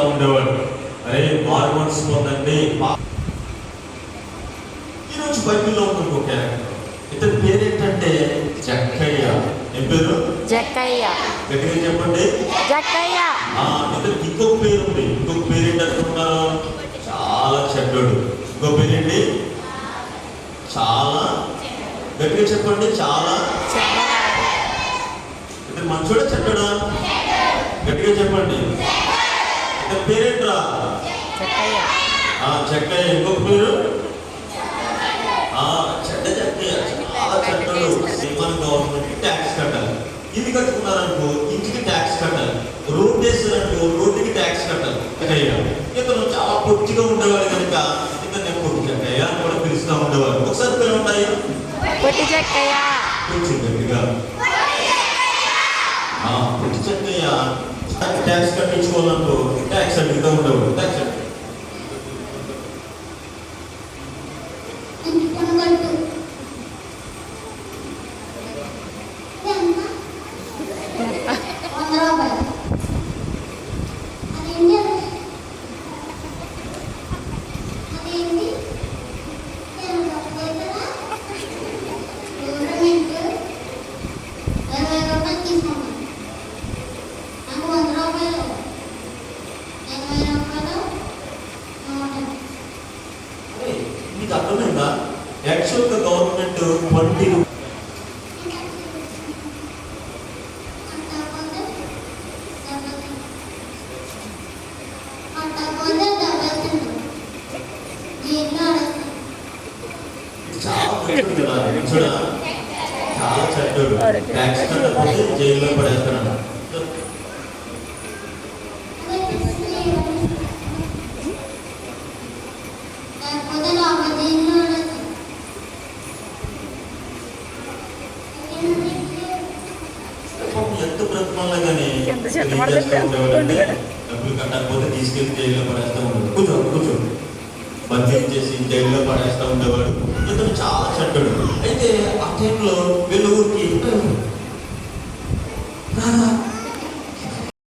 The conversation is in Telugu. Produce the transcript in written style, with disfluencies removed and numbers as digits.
ఉండేవాడు. అరే మారు మనసు పొందండి. ఈరోజు బైబిల్లో ఉన్న ఒక క్యారెక్టర్, ఇతని పేరేంటంటే జక్కయ్య. ఏం పేరు? జక్కయ్య. గట్టిగా చెప్పండి. జక్కయ్య. ఇతనికి ఇంకొక పేరు ఉంది. ఇంకొక పేరు ఏంటనుకుంటున్నారు? చాలా చెడ్డోడు. ఇంకో పేరేంటి? చాలా గట్టిగా చెప్పండి. చాలా ఇతను మంచోడా చెడ్డోడా? గట్టిగా చెప్పండి. ఇతని పేరేంట్రా? జక్కయ్య. జక్కయ్య. ఇంకొక పేరు చెడ్డ జక్కయ్య. చాలా చెడ్డోడు. మన గవర్నమెంట్ ట్యాక్స్ కట్టాలి. ఇల్లు కట్టుకున్నారనుకో ఇంటికి ట్యాక్స్ కట్టాలి. రోడ్ వేసారనుకో రోడ్డుకి ట్యాక్స్ కట్టాలి. ఇతను చాలా పొట్టిగా ఉండేవాడు కనుక ఇతను పొట్టి జక్కయ్య అని కూడా పిలుస్తూ ఉండేవాడు. ఒకసారి పిల్లలు ఉంటాయి పొట్టి జక్కయ్య. గట్టిగా పొట్టి జక్కయ్య ట్యాక్స్ కట్టించుకోవాలనుకో ట్యాక్స్ అడుగుతూ ఉండేవాడు. ట్యాక్స్ మీకు అర్థమైందా? యాక్చువల్గా గవర్నమెంట్ 20 చాలా చెడ్డోడు. ట్యాక్స్ కట్టకపోతే జైల్లో పడేస్తాను. ఎంత బ్రతమాలా కానీ డబ్బులు కట్టకపోతే తీసుకెళ్లి జైల్లో పడేస్తూ ఉండేవాడు. కూర్చో బద్దీ చేసి జైల్లో పడేస్తూ ఉండేవాడు. ఇతను చాలా చెడ్డోడు. అయితే ఆ టైంలో